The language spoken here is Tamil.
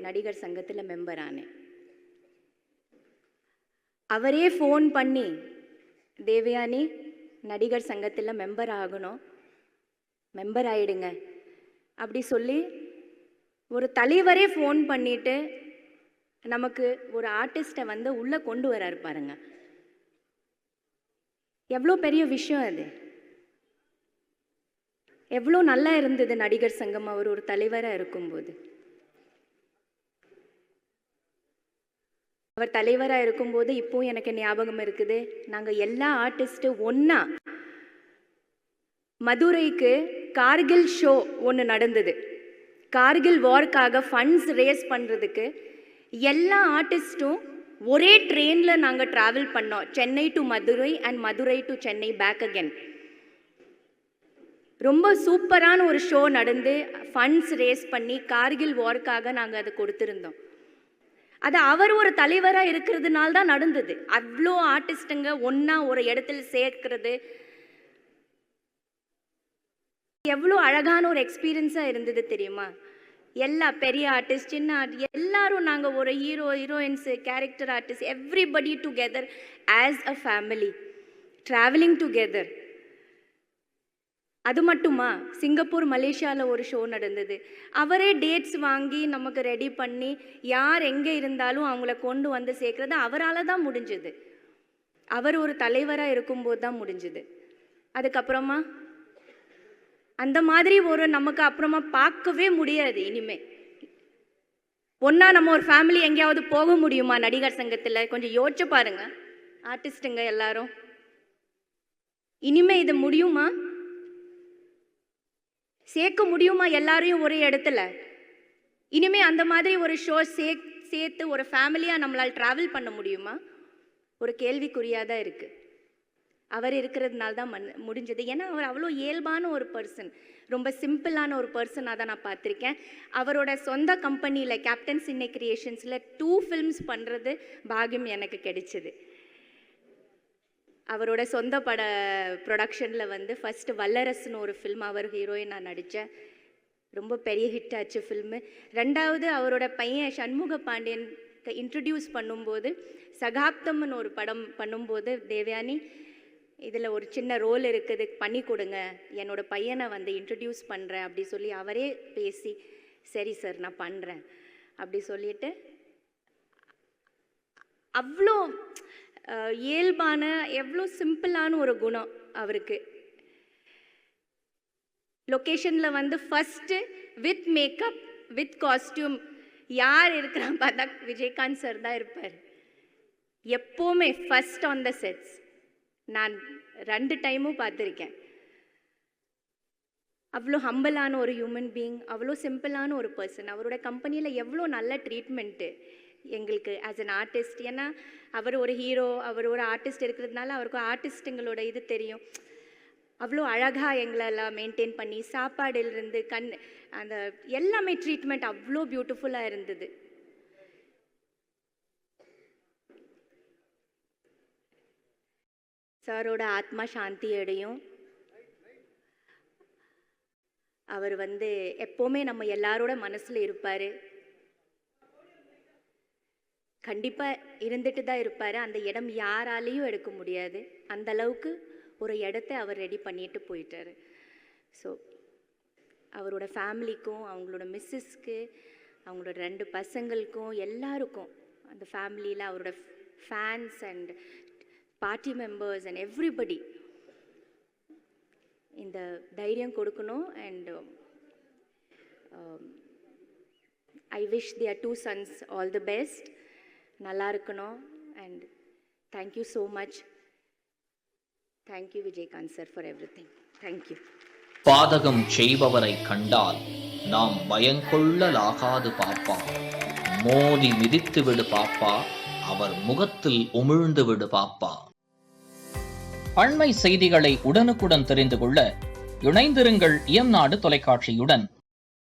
நடிகர் சங்கத்தில் மெம்பர் ஆனேன். அவரே ஃபோன் பண்ணி, தேவயானி நடிகர் சங்கத்தில் மெம்பர் ஆகணும், மெம்பர் ஆயிடுங்க அப்படி சொல்லி ஒரு தலைவரே ஃபோன் பண்ணிட்டு நமக்கு ஒரு ஆர்டிஸ்ட்டை வந்து உள்ளே கொண்டு வராரு பாருங்க. எவ்வளோ பெரிய விஷயம் அது, எவ்வளோ நல்லா இருந்தது நடிகர் சங்கம் அவர் ஒரு தலைவராக இருக்கும்போது. அவர் தலைவராக இருக்கும்போது இப்போ எனக்கு ஞாபகம் இருக்குது, நாங்கள் எல்லா ஆர்டிஸ்ட்டும் ஒன்றா மதுரைக்கு கார்கில் ஷோ ஒன்று நடந்தது. கார்கில் வார்க்காக ஃபண்ட்ஸ் ரேஸ் பண்ணுறதுக்கு எல்லா ஆர்டிஸ்ட்டும் ஒரே ட்ரெயினில் நாங்கள் ட்ராவல் பண்ணோம், Chennai to Madurai and Madurai to Chennai back again. ரொம்ப சூப்பரான ஒரு ஷோ நடந்து ஃபண்ட்ஸ் ரேஸ் பண்ணி கார்கில் வார்க்காக நாங்கள் அதை கொடுத்துருந்தோம். அது அவர் ஒரு தலைவராக இருக்கிறதுனால தான் நடந்தது. அவ்வளோ ஆர்டிஸ்ட்டுங்க ஒன்றா ஒரு இடத்துல சேர்க்கிறது எவ்வளோ அழகான ஒரு எக்ஸ்பீரியன்ஸாக இருந்தது தெரியுமா? எல்லா பெரிய ஆர்டிஸ்ட், சின்ன ஆர்டிஸ்ட், எல்லாரும் நாங்கள் ஒரு hero, heroines, character artist, everybody together as a family travelling together. அது மட்டுமா, சிங்கப்பூர் மலேசியாவில் ஒரு ஷோ நடந்தது. அவரே டேட்ஸ் வாங்கி நமக்கு ரெடி பண்ணி யார் எங்கே இருந்தாலும் அவங்கள கொண்டு வந்து சேர்க்குறது அவரால் தான் முடிஞ்சுது. அவர் ஒரு தலைவராக இருக்கும்போது தான் முடிஞ்சுது. அதுக்கப்புறமா அந்த மாதிரி ஒரு நமக்கு அப்புறமா பார்க்கவே முடியாது இனிமே. ஒன்றா நம்ம ஒரு ஃபேமிலி எங்கேயாவது போக முடியுமா நடிகர் சங்கத்தில்? கொஞ்சம் யோசிச்சு பாருங்க ஆர்டிஸ்ட்டுங்க எல்லாரும். இனிமே இது முடியுமா? சேர்க்க முடியுமா எல்லாரையும் ஒரே இடத்துல? இனிமே அந்த மாதிரி ஒரு ஷோ சேர்த்து ஒரு ஃபேமிலியாக நம்மளால் ட்ராவல் பண்ண முடியுமா? ஒரு கேள்விக்குறியாக தான் இருக்குது. அவர் இருக்கிறதுனால தான் முடிஞ்சது. ஏன்னா அவர் அவ்வளோ இயல்பான ஒரு பர்சன், ரொம்ப சிம்பிளான ஒரு பர்சனாக தான் நான் பார்த்துருக்கேன். அவரோட சொந்த கம்பெனியில் கேப்டன் சின்னே கிரியேஷன்ஸில் 2 ஃபில்ம்ஸ் பண்ணுறது பாகியம் எனக்கு கிடைச்சிது. அவரோட சொந்த ப்ரொடக்ஷனில் வந்து ஃபஸ்ட்டு வல்லரசுன்னு ஒரு ஃபில்ம் அவர் ஹீரோயின் நான் நடித்தேன். ரொம்ப பெரிய ஹிட் ஆச்சு ஃபில்மு. 2வது அவரோட பையன் சண்முக பாண்டியன் இன்ட்ரடியூஸ் பண்ணும்போது, சகாப்தம்னு ஒரு படம் பண்ணும்போது, தேவயானி இதில் ஒரு சின்ன ரோல் இருக்குது, பண்ணி கொடுங்க, என்னோட பையனை வந்து இன்ட்ரடியூஸ் பண்ணுறேன் அப்படி சொல்லி அவரே பேசி, சரி சார் நான் பண்ணுறேன் அப்படி சொல்லிட்டு, அவ்வளோ இயல்பான எவ்வளோ சிம்பிளான ஒரு குணம் அவருக்கு. லொக்கேஷனில் வந்து first with makeup with costume யார் இருக்கிறான்னு பார்த்தா விஜயகாந்த் சார் தான் இருப்பார் எப்போவுமே ஃபஸ்ட் ஆன் த செட்ஸ். நான் 2 டைமும் பார்த்துருக்கேன். அவ்வளோ ஹம்பிளான ஒரு ஹியூமன் பீயிங், அவ்வளோ சிம்பிளான ஒரு பர்சன். அவரோட கம்பெனியில் எவ்வளோ நல்ல ட்ரீட்மெண்ட்டு எங்களுக்கு ஆஸ் அன் ஆர்டிஸ்ட். ஏன்னா அவர் ஒரு ஹீரோ, அவர் ஒரு ஆர்டிஸ்ட் இருக்கிறதுனால அவருக்கு ஆர்டிஸ்ட்டுங்களோட இது தெரியும். அவ்வளோ அழகாக எங்களெல்லாம் மெயின்டைன் பண்ணி, சாப்பாடிலிருந்து அந்த எல்லாமே ட்ரீட்மெண்ட் அவ்வளோ பியூட்டிஃபுல்லாக இருந்தது. சாரோட ஆத்மா சாந்தி அடையும். அவர் வந்து எப்போவுமே நம்ம எல்லாரோட மனசில் இருப்பார், கண்டிப்பாக இருந்துட்டு தான் இருப்பார். அந்த இடம் யாராலையும் எடுக்க முடியாது. அந்த அளவுக்கு ஒரு இடத்த அவர் ரெடி பண்ணிட்டு போயிட்டார். ஸோ அவரோட ஃபேமிலிக்கும், அவங்களோட மிஸ்ஸஸ்க்கு, அவங்களோட 2 பசங்களுக்கும், எல்லாருக்கும், அந்த ஃபேமிலியில் அவரோட fans and party members and everybody இந்த தைரியம் கொடுக்கணும். And I wish their 2 sons all the best, நல்லா இருக்கணும். And thank you so much. Thank you Vijayakanth sir for everything. Thank you. பாதகம் செய்பவரை கண்டால் நாம் பயங்கொள்ளலாகாது பாப்பா, மோதி மிதித்து விடு பாப்பா, அவர் முகத்தில் உமிழ்ந்து விடு பாப்பா. அண்மை செய்திகளை உடனுக்குடன் தெரிந்து கொள்ள இணைந்திருங்கள் இயம்நாடு தொலைக்காட்சியுடன்.